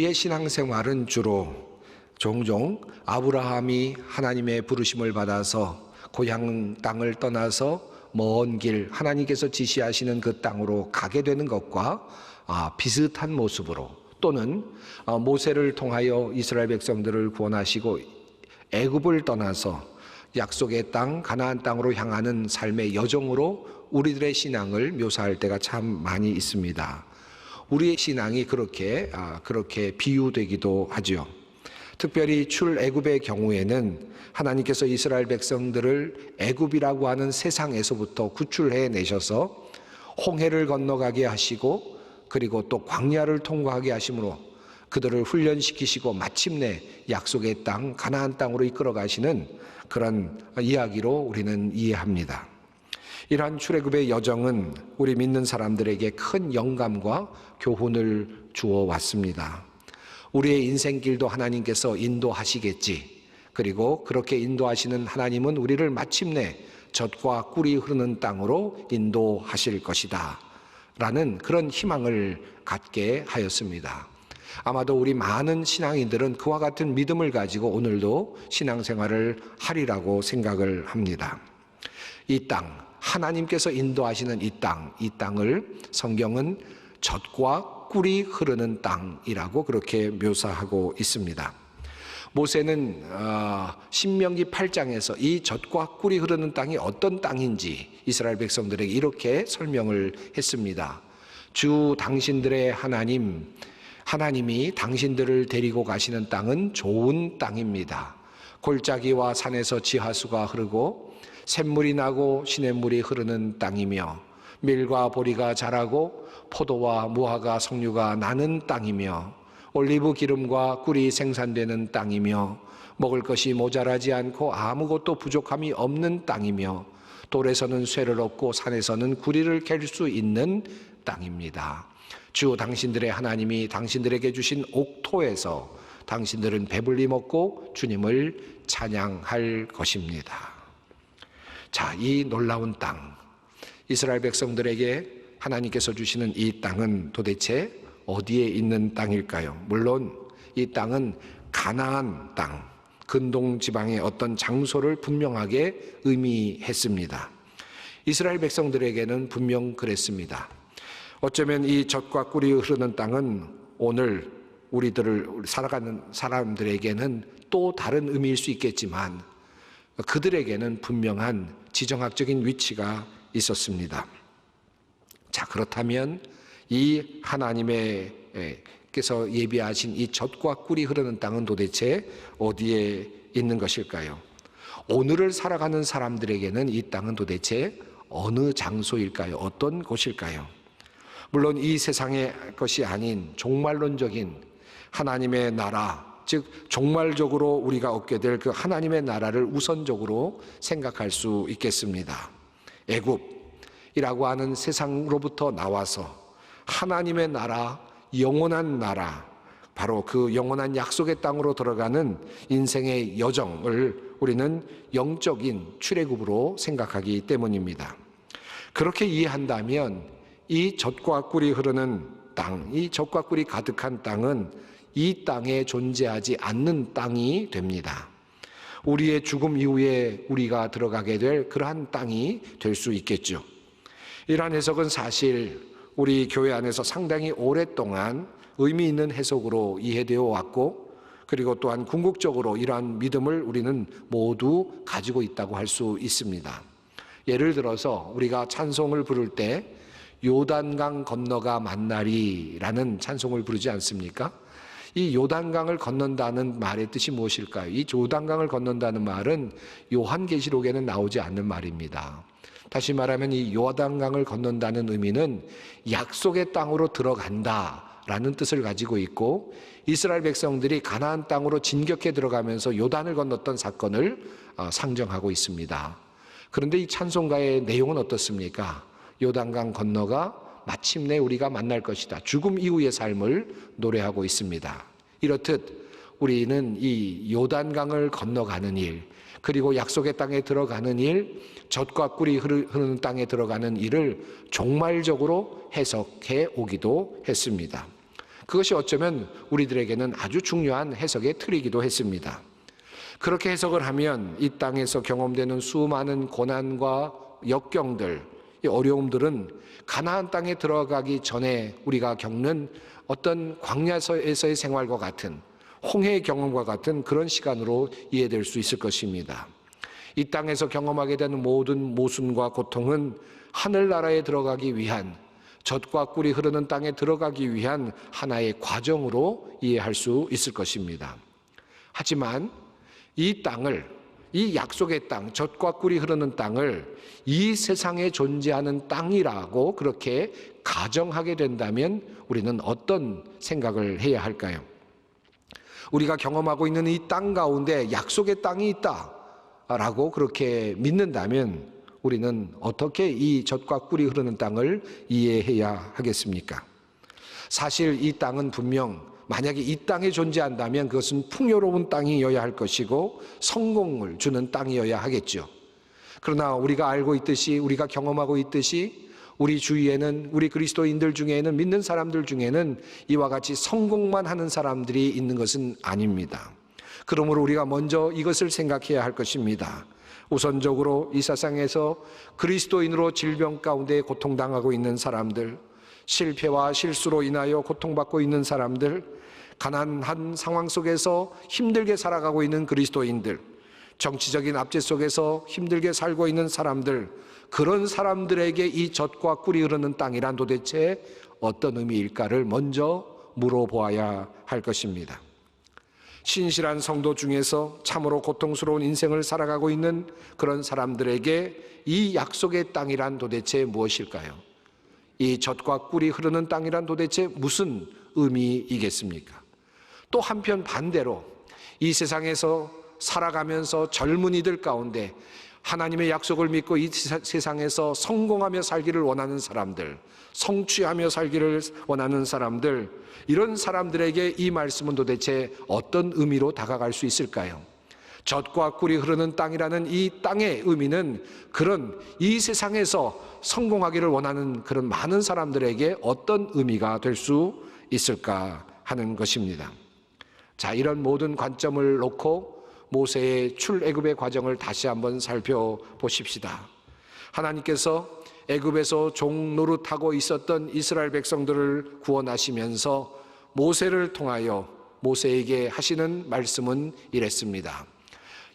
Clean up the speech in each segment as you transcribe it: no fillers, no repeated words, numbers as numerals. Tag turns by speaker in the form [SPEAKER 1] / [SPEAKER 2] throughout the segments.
[SPEAKER 1] 우리의 신앙생활은 주로 종종 아브라함이 하나님의 부르심을 받아서 고향 땅을 떠나서 먼 길 하나님께서 지시하시는 그 땅으로 가게 되는 것과 비슷한 모습으로, 또는 모세를 통하여 이스라엘 백성들을 구원하시고 애굽을 떠나서 약속의 땅 가나안 땅으로 향하는 삶의 여정으로 우리들의 신앙을 묘사할 때가 참 많이 있습니다. 우리의 신앙이 그렇게 비유되기도 하죠. 특별히 출애굽의 경우에는 하나님께서 이스라엘 백성들을 애굽이라고 하는 세상에서부터 구출해 내셔서 홍해를 건너가게 하시고, 그리고 또 광야를 통과하게 하심으로 그들을 훈련시키시고 마침내 약속의 땅 가나안 땅으로 이끌어 가시는 그런 이야기로 우리는 이해합니다. 이러한 출애굽의 여정은 우리 믿는 사람들에게 큰 영감과 교훈을 주어 왔습니다. 우리의 인생길도 하나님께서 인도하시겠지, 그리고 그렇게 인도하시는 하나님은 우리를 마침내 젖과 꿀이 흐르는 땅으로 인도하실 것이다 라는 그런 희망을 갖게 하였습니다. 아마도 우리 많은 신앙인들은 그와 같은 믿음을 가지고 오늘도 신앙생활을 하리라고 생각을 합니다. 이 땅, 하나님께서 인도하시는 이 땅을 성경은 젖과 꿀이 흐르는 땅이라고 그렇게 묘사하고 있습니다. 모세는 신명기 8장에서 이 젖과 꿀이 흐르는 땅이 어떤 땅인지 이스라엘 백성들에게 이렇게 설명을 했습니다. 주 당신들의 하나님이 당신들을 데리고 가시는 땅은 좋은 땅입니다. 골짜기와 산에서 지하수가 흐르고 샘물이 나고 시냇물이 흐르는 땅이며, 밀과 보리가 자라고 포도와 무화과 석류가 나는 땅이며, 올리브 기름과 꿀이 생산되는 땅이며, 먹을 것이 모자라지 않고 아무것도 부족함이 없는 땅이며, 돌에서는 쇠를 얻고 산에서는 구리를 캘 수 있는 땅입니다. 주 당신들의 하나님이 당신들에게 주신 옥토에서 당신들은 배불리 먹고 주님을 찬양할 것입니다. 자, 이 놀라운 땅, 이스라엘 백성들에게 하나님께서 주시는 이 땅은 도대체 어디에 있는 땅일까요? 물론 이 땅은 가나안 땅, 근동 지방의 어떤 장소를 분명하게 의미했습니다. 이스라엘 백성들에게는 분명 그랬습니다. 어쩌면 이 젖과 꿀이 흐르는 땅은 오늘 우리들을 살아가는 사람들에게는 또 다른 의미일 수 있겠지만 그들에게는 분명한 지정학적인 위치가 있었습니다. 자, 그렇다면 이 하나님께서 예비하신 이 젖과 꿀이 흐르는 땅은 도대체 어디에 있는 것일까요? 오늘을 살아가는 사람들에게는 이 땅은 도대체 어느 장소일까요? 어떤 곳일까요? 물론 이 세상의 것이 아닌 종말론적인 하나님의 나라, 즉 종말적으로 우리가 얻게 될 그 하나님의 나라를 우선적으로 생각할 수 있겠습니다. 애굽이라고 하는 세상으로부터 나와서 하나님의 나라, 영원한 나라, 바로 그 영원한 약속의 땅으로 들어가는 인생의 여정을 우리는 영적인 출애굽으로 생각하기 때문입니다. 그렇게 이해한다면 이 젖과 꿀이 흐르는 땅, 이 젖과 꿀이 가득한 땅은 이 땅에 존재하지 않는 땅이 됩니다. 우리의 죽음 이후에 우리가 들어가게 될 그러한 땅이 될 수 있겠죠. 이러한 해석은 사실 우리 교회 안에서 상당히 오랫동안 의미 있는 해석으로 이해되어 왔고, 그리고 또한 궁극적으로 이러한 믿음을 우리는 모두 가지고 있다고 할 수 있습니다. 예를 들어서 우리가 찬송을 부를 때 요단강 건너가 만나리라는 찬송을 부르지 않습니까? 이 요단강을 건넌다는 말의 뜻이 무엇일까요? 이 요단강을 건넌다는 말은 요한계시록에는 나오지 않는 말입니다. 다시 말하면 이 요단강을 건넌다는 의미는 약속의 땅으로 들어간다라는 뜻을 가지고 있고, 이스라엘 백성들이 가나안 땅으로 진격해 들어가면서 요단을 건넜던 사건을 상정하고 있습니다. 그런데 이 찬송가의 내용은 어떻습니까? 요단강 건너가 마침내 우리가 만날 것이다. 죽음 이후의 삶을 노래하고 있습니다. 이렇듯 우리는 이 요단강을 건너가는 일, 그리고 약속의 땅에 들어가는 일, 젖과 꿀이 흐르는 땅에 들어가는 일을 종말적으로 해석해 오기도 했습니다. 그것이 어쩌면 우리들에게는 아주 중요한 해석의 틀이기도 했습니다. 그렇게 해석을 하면 이 땅에서 경험되는 수많은 고난과 역경들, 이 어려움들은 가나안 땅에 들어가기 전에 우리가 겪는 어떤 광야에서의 생활과 같은, 홍해의 경험과 같은 그런 시간으로 이해될 수 있을 것입니다. 이 땅에서 경험하게 되는 모든 모순과 고통은 하늘나라에 들어가기 위한, 젖과 꿀이 흐르는 땅에 들어가기 위한 하나의 과정으로 이해할 수 있을 것입니다. 하지만 이 땅을, 이 약속의 땅, 젖과 꿀이 흐르는 땅을 이 세상에 존재하는 땅이라고 그렇게 가정하게 된다면 우리는 어떤 생각을 해야 할까요? 우리가 경험하고 있는 이 땅 가운데 약속의 땅이 있다라고 그렇게 믿는다면 우리는 어떻게 이 젖과 꿀이 흐르는 땅을 이해해야 하겠습니까? 사실 이 땅은 분명 만약에 이 땅에 존재한다면 그것은 풍요로운 땅이어야 할 것이고 성공을 주는 땅이어야 하겠죠. 그러나 우리가 알고 있듯이, 우리가 경험하고 있듯이 우리 주위에는, 우리 그리스도인들 중에는, 믿는 사람들 중에는 이와 같이 성공만 하는 사람들이 있는 것은 아닙니다. 그러므로 우리가 먼저 이것을 생각해야 할 것입니다. 우선적으로 이 세상에서 그리스도인으로 질병 가운데 고통당하고 있는 사람들, 실패와 실수로 인하여 고통받고 있는 사람들, 가난한 상황 속에서 힘들게 살아가고 있는 그리스도인들, 정치적인 압제 속에서 힘들게 살고 있는 사람들, 그런 사람들에게 이 젖과 꿀이 흐르는 땅이란 도대체 어떤 의미일까를 먼저 물어보아야 할 것입니다. 신실한 성도 중에서 참으로 고통스러운 인생을 살아가고 있는 그런 사람들에게 이 약속의 땅이란 도대체 무엇일까요? 이 젖과 꿀이 흐르는 땅이란 도대체 무슨 의미이겠습니까? 또 한편 반대로 이 세상에서 살아가면서 젊은이들 가운데 하나님의 약속을 믿고 이 세상에서 성공하며 살기를 원하는 사람들, 성취하며 살기를 원하는 사람들, 이런 사람들에게 이 말씀은 도대체 어떤 의미로 다가갈 수 있을까요? 젖과 꿀이 흐르는 땅이라는 이 땅의 의미는 그런 이 세상에서 성공하기를 원하는 그런 많은 사람들에게 어떤 의미가 될 수 있을까 하는 것입니다. 자, 이런 모든 관점을 놓고 모세의 출애굽의 과정을 다시 한번 살펴보십시다. 하나님께서 애굽에서 종 노릇하고 있었던 이스라엘 백성들을 구원하시면서 모세를 통하여 모세에게 하시는 말씀은 이랬습니다.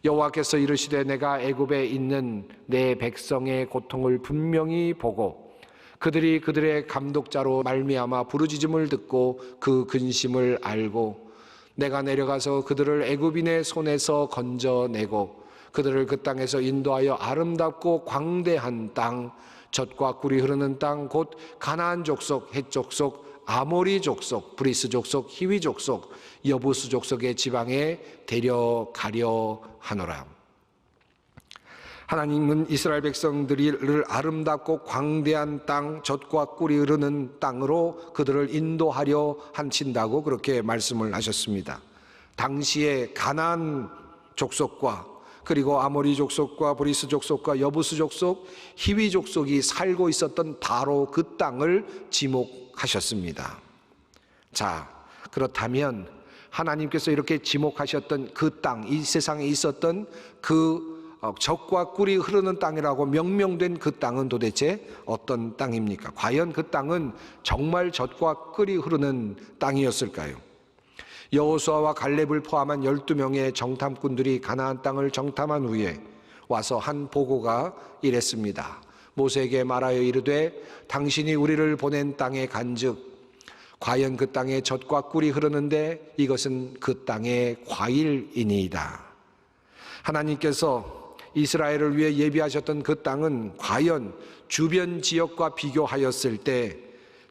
[SPEAKER 1] 여호와께서 이르시되 내가 애굽에 있는 내 백성의 고통을 분명히 보고 그들이 그들의 감독자로 말미암아 부르짖음을 듣고 그 근심을 알고 내가 내려가서 그들을 애굽인의 손에서 건져내고 그들을 그 땅에서 인도하여 아름답고 광대한 땅, 젖과 꿀이 흐르는 땅, 곧 가나안 족속, 헷 족속, 아모리 족속, 브리스 족속, 히위 족속, 여부스 족속의 지방에 데려가려 하노라. 하나님은 이스라엘 백성들을 아름답고 광대한 땅, 젖과 꿀이 흐르는 땅으로 그들을 인도하려 하신다고 그렇게 말씀을 하셨습니다. 당시에 가나안 족속과 그리고 아모리 족속과 브리스 족속과 여부스 족속, 히위 족속이 살고 있었던 바로 그 땅을 지목하셨습니다. 자, 그렇다면 하나님께서 이렇게 지목하셨던 그 땅, 이 세상에 있었던 그 젖과 꿀이 흐르는 땅이라고 명명된 그 땅은 도대체 어떤 땅입니까? 과연 그 땅은 정말 젖과 꿀이 흐르는 땅이었을까요? 여호수아와 갈렙을 포함한 12명의 정탐꾼들이 가나안 땅을 정탐한 후에 와서 한 보고가 이랬습니다. 모세에게 말하여 이르되 당신이 우리를 보낸 땅에 간즉 과연 그 땅에 젖과 꿀이 흐르는데 이것은 그 땅의 과일이니이다. 하나님께서 이스라엘을 위해 예비하셨던 그 땅은 과연 주변 지역과 비교하였을 때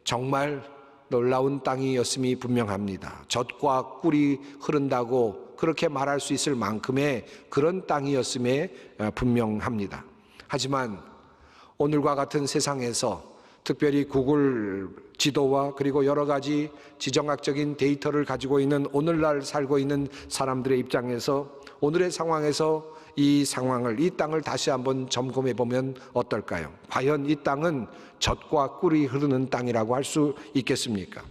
[SPEAKER 1] 정말 놀라운 땅이었음이 분명합니다. 젖과 꿀이 흐른다고 그렇게 말할 수 있을 만큼의 그런 땅이었음에 분명합니다. 하지만 오늘과 같은 세상에서 특별히 구글 지도와 그리고 여러 가지 지정학적인 데이터를 가지고 있는 오늘날 살고 있는 사람들의 입장에서 오늘의 상황에서 이 상황을, 이 땅을 다시 한번 점검해 보면 어떨까요? 과연 이 땅은 젖과 꿀이 흐르는 땅이라고 할 수 있겠습니까?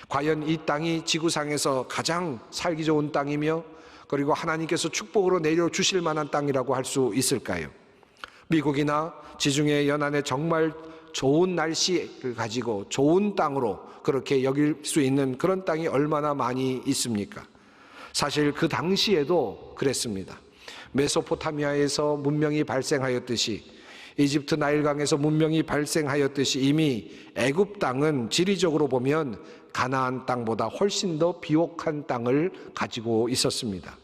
[SPEAKER 1] 과연 이 땅이 지구상에서 가장 살기 좋은 땅이며 그리고 하나님께서 축복으로 내려주실 만한 땅이라고 할 수 있을까요? 미국이나 지중해 연안에 정말 좋은 날씨를 가지고 좋은 땅으로 그렇게 여길 수 있는 그런 땅이 얼마나 많이 있습니까? 사실 그 당시에도 그랬습니다. 메소포타미아에서 문명이 발생하였듯이, 이집트 나일강에서 문명이 발생하였듯이 이미 애굽 땅은 지리적으로 보면 가나안 땅보다 훨씬 더 비옥한 땅을 가지고 있었습니다.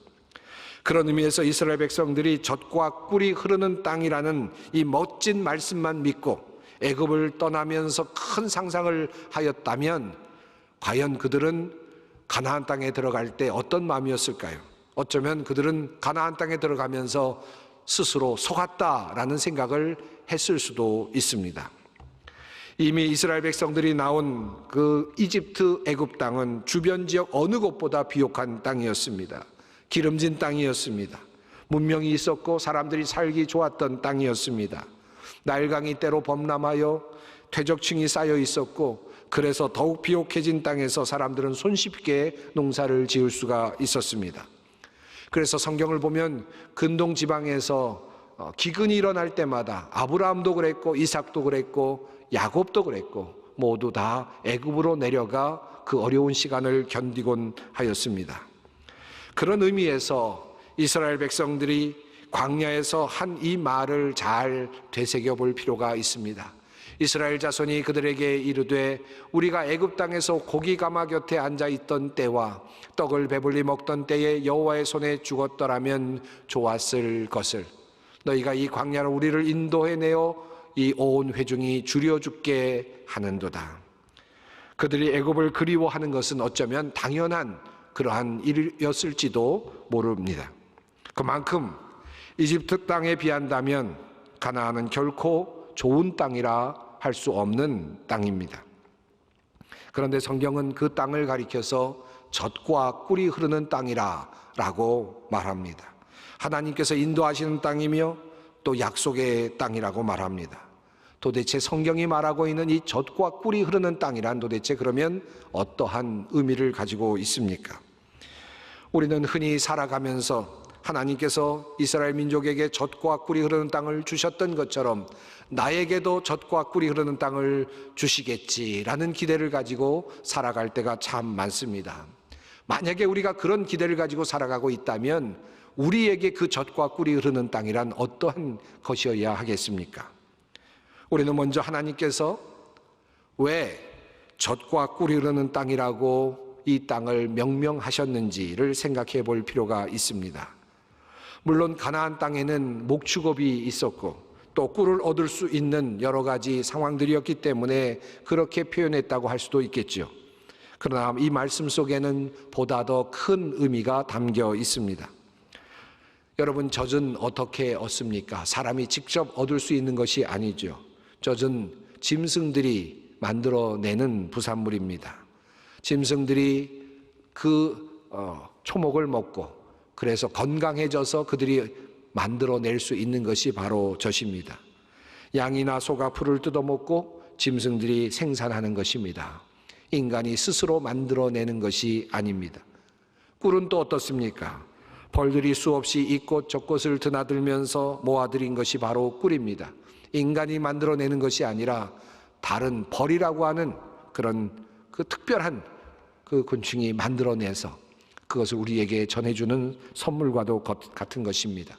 [SPEAKER 1] 그런 의미에서 이스라엘 백성들이 젖과 꿀이 흐르는 땅이라는 이 멋진 말씀만 믿고 애굽을 떠나면서 큰 상상을 하였다면 과연 그들은 가나안 땅에 들어갈 때 어떤 마음이었을까요? 어쩌면 그들은 가나안 땅에 들어가면서 스스로 속았다라는 생각을 했을 수도 있습니다. 이미 이스라엘 백성들이 나온 그 이집트 애굽 땅은 주변 지역 어느 곳보다 비옥한 땅이었습니다. 기름진 땅이었습니다. 문명이 있었고 사람들이 살기 좋았던 땅이었습니다. 나일강이 때로 범람하여 퇴적층이 쌓여 있었고 그래서 더욱 비옥해진 땅에서 사람들은 손쉽게 농사를 지을 수가 있었습니다. 그래서 성경을 보면 근동 지방에서 기근이 일어날 때마다 아브라함도 그랬고 이삭도 그랬고 야곱도 그랬고 모두 다 애굽으로 내려가 그 어려운 시간을 견디곤 하였습니다. 그런 의미에서 이스라엘 백성들이 광야에서 한 이 말을 잘 되새겨 볼 필요가 있습니다. 이스라엘 자손이 그들에게 이르되 우리가 애굽 땅에서 고기 가마 곁에 앉아 있던 때와 떡을 배불리 먹던 때에 여호와의 손에 죽었더라면 좋았을 것을, 너희가 이 광야로 우리를 인도해 내어 이 온 회중이 줄여 죽게 하는도다. 그들이 애굽을 그리워하는 것은 어쩌면 당연한 그러한 일이었을지도 모릅니다. 그만큼 이집트 땅에 비한다면 가나안은 결코 좋은 땅이라 할 수 없는 땅입니다. 그런데 성경은 그 땅을 가리켜서 젖과 꿀이 흐르는 땅이라 라고 말합니다. 하나님께서 인도하시는 땅이며 또 약속의 땅이라고 말합니다. 도대체 성경이 말하고 있는 이 젖과 꿀이 흐르는 땅이란 도대체 그러면 어떠한 의미를 가지고 있습니까? 우리는 흔히 살아가면서 하나님께서 이스라엘 민족에게 젖과 꿀이 흐르는 땅을 주셨던 것처럼 나에게도 젖과 꿀이 흐르는 땅을 주시겠지라는 기대를 가지고 살아갈 때가 참 많습니다. 만약에 우리가 그런 기대를 가지고 살아가고 있다면 우리에게 그 젖과 꿀이 흐르는 땅이란 어떠한 것이어야 하겠습니까? 우리는 먼저 하나님께서 왜 젖과 꿀이 흐르는 땅이라고 이 땅을 명명하셨는지를 생각해 볼 필요가 있습니다. 물론 가나안 땅에는 목축업이 있었고 또 꿀을 얻을 수 있는 여러 가지 상황들이었기 때문에 그렇게 표현했다고 할 수도 있겠죠. 그러나 이 말씀 속에는 보다 더 큰 의미가 담겨 있습니다. 여러분, 젖은 어떻게 얻습니까? 사람이 직접 얻을 수 있는 것이 아니죠. 젖은 짐승들이 만들어내는 부산물입니다. 짐승들이 그 초목을 먹고 그래서 건강해져서 그들이 만들어낼 수 있는 것이 바로 젖입니다. 양이나 소가 풀을 뜯어먹고 짐승들이 생산하는 것입니다. 인간이 스스로 만들어내는 것이 아닙니다. 꿀은 또 어떻습니까? 벌들이 수없이 이곳 저곳을 드나들면서 모아들인 것이 바로 꿀입니다. 인간이 만들어내는 것이 아니라 다른 벌이라고 하는 그런 그 특별한 그 곤충이 만들어내서 그것을 우리에게 전해주는 선물과도 같은 것입니다.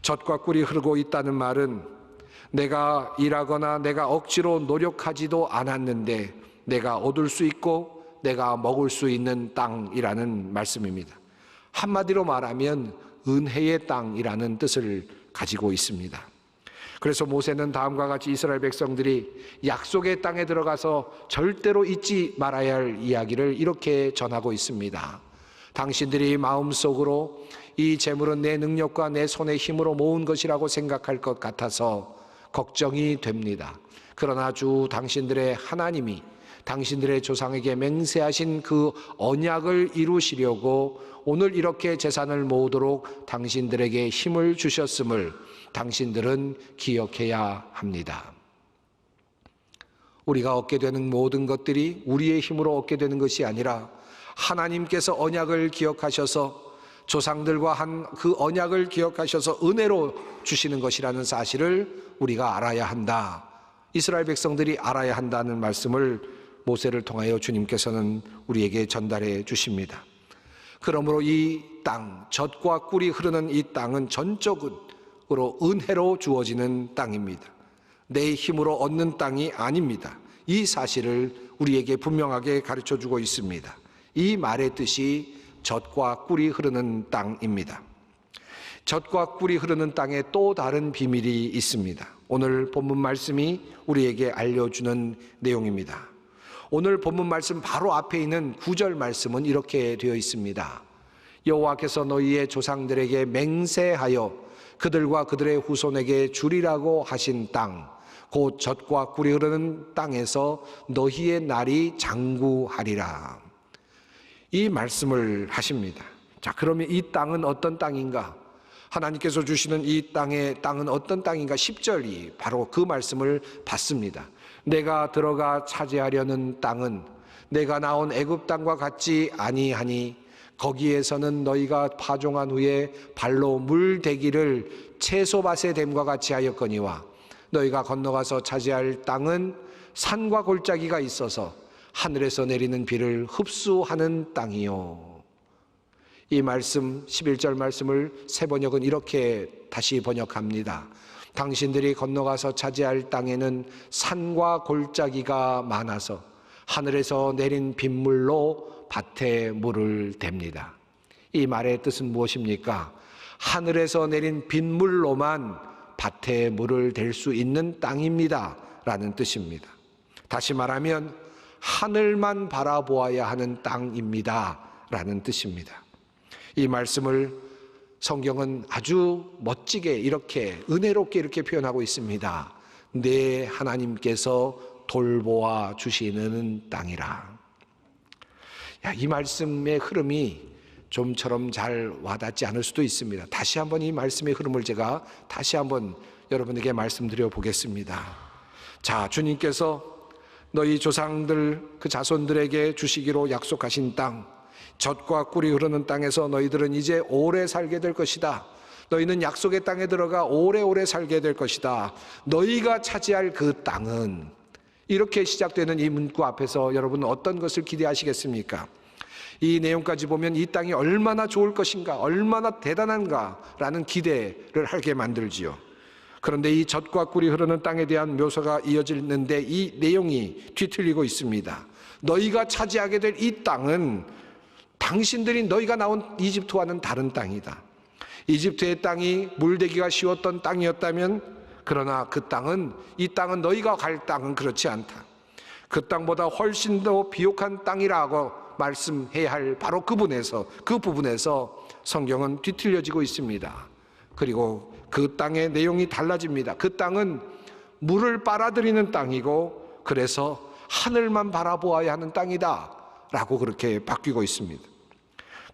[SPEAKER 1] 젖과 꿀이 흐르고 있다는 말은 내가 일하거나 내가 억지로 노력하지도 않았는데 내가 얻을 수 있고 내가 먹을 수 있는 땅이라는 말씀입니다. 한마디로 말하면 은혜의 땅이라는 뜻을 가지고 있습니다. 그래서 모세는 다음과 같이 이스라엘 백성들이 약속의 땅에 들어가서 절대로 잊지 말아야 할 이야기를 이렇게 전하고 있습니다. 당신들이 마음속으로 이 재물은 내 능력과 내 손의 힘으로 모은 것이라고 생각할 것 같아서 걱정이 됩니다. 그러나 주 당신들의 하나님이 당신들의 조상에게 맹세하신 그 언약을 이루시려고 오늘 이렇게 재산을 모으도록 당신들에게 힘을 주셨음을 당신들은 기억해야 합니다. 우리가 얻게 되는 모든 것들이 우리의 힘으로 얻게 되는 것이 아니라 하나님께서 언약을 기억하셔서 조상들과 한 그 언약을 기억하셔서 은혜로 주시는 것이라는 사실을 우리가 알아야 한다. 이스라엘 백성들이 알아야 한다는 말씀을 모세를 통하여 주님께서는 우리에게 전달해 주십니다. 그러므로 이 땅, 젖과 꿀이 흐르는 이 땅은 전적으로 은혜로 주어지는 땅입니다. 내 힘으로 얻는 땅이 아닙니다. 이 사실을 우리에게 분명하게 가르쳐주고 있습니다. 이 말의 뜻이 젖과 꿀이 흐르는 땅입니다. 젖과 꿀이 흐르는 땅에 또 다른 비밀이 있습니다. 오늘 본문 말씀이 우리에게 알려주는 내용입니다. 오늘 본문 말씀 바로 앞에 있는 9절 말씀은 이렇게 되어 있습니다. 여호와께서 너희의 조상들에게 맹세하여 그들과 그들의 후손에게 주리라고 하신 땅, 곧 젖과 꿀이 흐르는 땅에서 너희의 날이 장구하리라. 이 말씀을 하십니다. 자, 그러면 이 땅은 어떤 땅인가? 하나님께서 주시는 이 땅은 어떤 땅인가? 10절이 바로 그 말씀을 받습니다. 내가 들어가 차지하려는 땅은 내가 나온 애굽 땅과 같지 아니하니 거기에서는 너희가 파종한 후에 발로 물대기를 채소밭에 댐과 같이 하였거니와 너희가 건너가서 차지할 땅은 산과 골짜기가 있어서 하늘에서 내리는 비를 흡수하는 땅이요. 이 말씀 11절 말씀을 새번역은 이렇게 다시 번역합니다. 당신들이 건너가서 차지할 땅에는 산과 골짜기가 많아서 하늘에서 내린 빗물로 밭에 물을 댑니다. 이 말의 뜻은 무엇입니까? 하늘에서 내린 빗물로만 밭에 물을 댈 수 있는 땅입니다 라는 뜻입니다. 다시 말하면 하늘만 바라보아야 하는 땅입니다 라는 뜻입니다. 이 말씀을 성경은 아주 멋지게 이렇게 은혜롭게 이렇게 표현하고 있습니다. 내 하나님께서 돌보아 주시는 땅이라. 이 말씀의 흐름이 좀처럼 잘 와닿지 않을 수도 있습니다. 다시 한번 이 말씀의 흐름을 제가 다시 한번 여러분에게 말씀드려 보겠습니다. 자, 주님께서 너희 조상들 그 자손들에게 주시기로 약속하신 땅, 젖과 꿀이 흐르는 땅에서 너희들은 이제 오래 살게 될 것이다. 너희는 약속의 땅에 들어가 오래오래 살게 될 것이다. 너희가 차지할 그 땅은, 이렇게 시작되는 이 문구 앞에서 여러분은 어떤 것을 기대하시겠습니까? 이 내용까지 보면 이 땅이 얼마나 좋을 것인가, 얼마나 대단한가 라는 기대를 하게 만들지요. 그런데 이 젖과 꿀이 흐르는 땅에 대한 묘사가 이어지는데 이 내용이 뒤틀리고 있습니다. 너희가 차지하게 될 이 땅은 당신들이 너희가 나온 이집트와는 다른 땅이다. 이집트의 땅이 물대기가 쉬웠던 땅이었다면, 그러나 이 땅은 너희가 갈 땅은 그렇지 않다. 그 땅보다 훨씬 더 비옥한 땅이라고 말씀해야 할 바로 그 부분에서 성경은 뒤틀려지고 있습니다. 그리고 그 땅의 내용이 달라집니다. 그 땅은 물을 빨아들이는 땅이고 그래서 하늘만 바라보아야 하는 땅이다 라고 그렇게 바뀌고 있습니다.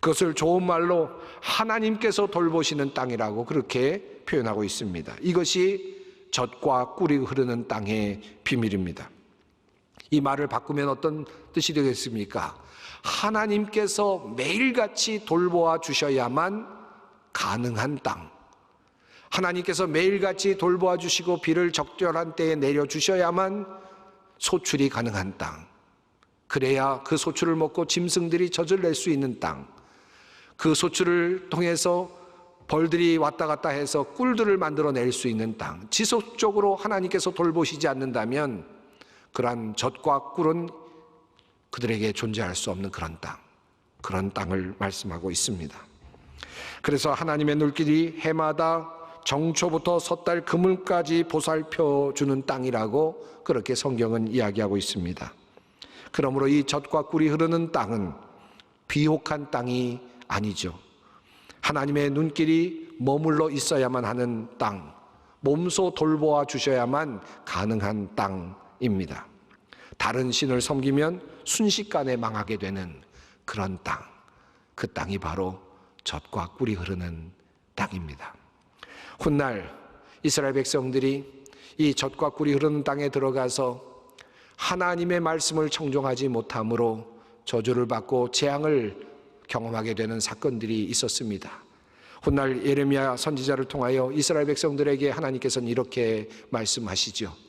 [SPEAKER 1] 그것을 좋은 말로 하나님께서 돌보시는 땅이라고 그렇게 표현하고 있습니다. 이것이 젖과 꿀이 흐르는 땅의 비밀입니다. 이 말을 바꾸면 어떤 뜻이 되겠습니까? 하나님께서 매일같이 돌보아 주셔야만 가능한 땅, 하나님께서 매일같이 돌보아 주시고 비를 적절한 때에 내려주셔야만 소출이 가능한 땅, 그래야 그 소출을 먹고 짐승들이 젖을 낼 수 있는 땅, 그 소출을 통해서 벌들이 왔다 갔다 해서 꿀들을 만들어낼 수 있는 땅, 지속적으로 하나님께서 돌보시지 않는다면 그러한 젖과 꿀은 그들에게 존재할 수 없는 그런 땅을 말씀하고 있습니다. 그래서 하나님의 눈길이 해마다 정초부터 섣달 그물까지 보살펴주는 땅이라고 그렇게 성경은 이야기하고 있습니다. 그러므로 이 젖과 꿀이 흐르는 땅은 비옥한 땅이 아니죠. 하나님의 눈길이 머물러 있어야만 하는 땅, 몸소 돌보아 주셔야만 가능한 땅입니다. 다른 신을 섬기면 순식간에 망하게 되는 그런 땅, 그 땅이 바로 젖과 꿀이 흐르는 땅입니다. 훗날 이스라엘 백성들이 이 젖과 꿀이 흐르는 땅에 들어가서 하나님의 말씀을 청종하지 못함으로 저주를 받고 재앙을 경험하게 되는 사건들이 있었습니다. 훗날 예레미야 선지자를 통하여 이스라엘 백성들에게 하나님께서는 이렇게 말씀하시죠.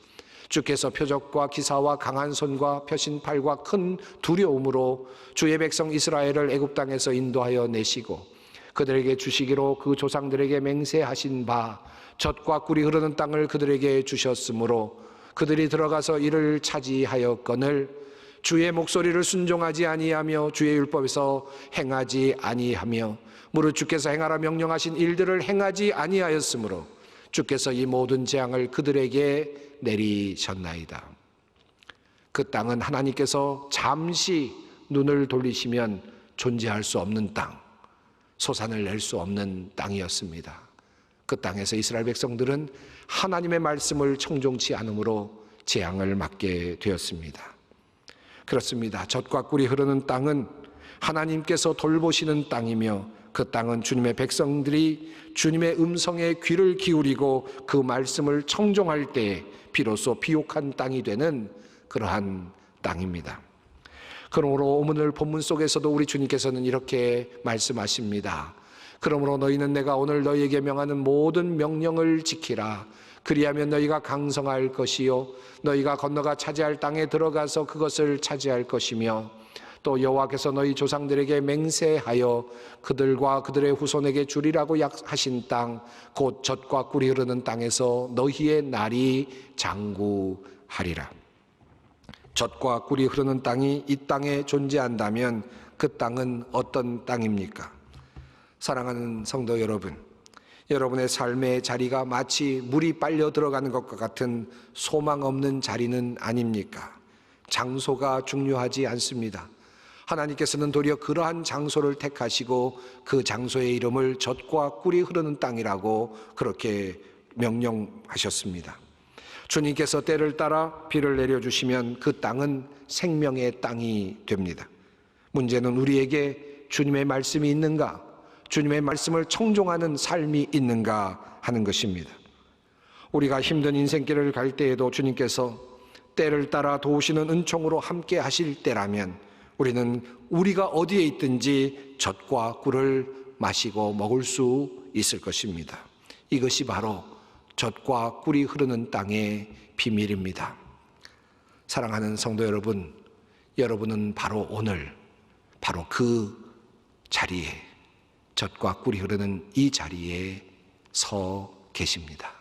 [SPEAKER 1] 주께서 표적과 기사와 강한 손과 펴신 팔과 큰 두려움으로 주의 백성 이스라엘을 애굽 땅에서 인도하여 내시고 그들에게 주시기로 그 조상들에게 맹세하신 바 젖과 꿀이 흐르는 땅을 그들에게 주셨으므로 그들이 들어가서 이를 차지하였거늘 주의 목소리를 순종하지 아니하며 주의 율법에서 행하지 아니하며 무릇 주께서 행하라 명령하신 일들을 행하지 아니하였으므로 주께서 이 모든 재앙을 그들에게 내리셨나이다. 그 땅은 하나님께서 잠시 눈을 돌리시면 존재할 수 없는 땅, 소산을 낼 수 없는 땅이었습니다. 그 땅에서 이스라엘 백성들은 하나님의 말씀을 청종치 않으므로 재앙을 맞게 되었습니다. 그렇습니다. 젖과 꿀이 흐르는 땅은 하나님께서 돌보시는 땅이며 그 땅은 주님의 백성들이 주님의 음성에 귀를 기울이고 그 말씀을 청종할 때 비로소 비옥한 땅이 되는 그러한 땅입니다. 그러므로 오늘 본문 속에서도 우리 주님께서는 이렇게 말씀하십니다. 그러므로 너희는 내가 오늘 너희에게 명하는 모든 명령을 지키라. 그리하면 너희가 강성할 것이요 너희가 건너가 차지할 땅에 들어가서 그것을 차지할 것이며 또 여호와께서 너희 조상들에게 맹세하여 그들과 그들의 후손에게 주리라고 약하신 땅 곧 젖과 꿀이 흐르는 땅에서 너희의 날이 장구하리라. 젖과 꿀이 흐르는 땅이 이 땅에 존재한다면 그 땅은 어떤 땅입니까? 사랑하는 성도 여러분, 여러분의 삶의 자리가 마치 물이 빨려 들어가는 것과 같은 소망 없는 자리는 아닙니까? 장소가 중요하지 않습니다. 하나님께서는 도리어 그러한 장소를 택하시고 그 장소의 이름을 젖과 꿀이 흐르는 땅이라고 그렇게 명령하셨습니다. 주님께서 때를 따라 비를 내려주시면 그 땅은 생명의 땅이 됩니다. 문제는 우리에게 주님의 말씀이 있는가, 주님의 말씀을 청종하는 삶이 있는가 하는 것입니다. 우리가 힘든 인생길을 갈 때에도 주님께서 때를 따라 도우시는 은총으로 함께 하실 때라면 우리는 우리가 어디에 있든지 젖과 꿀을 마시고 먹을 수 있을 것입니다. 이것이 바로 젖과 꿀이 흐르는 땅의 비밀입니다. 사랑하는 성도 여러분, 여러분은 바로 오늘 바로 그 자리에 젖과 꿀이 흐르는 이 자리에 서 계십니다.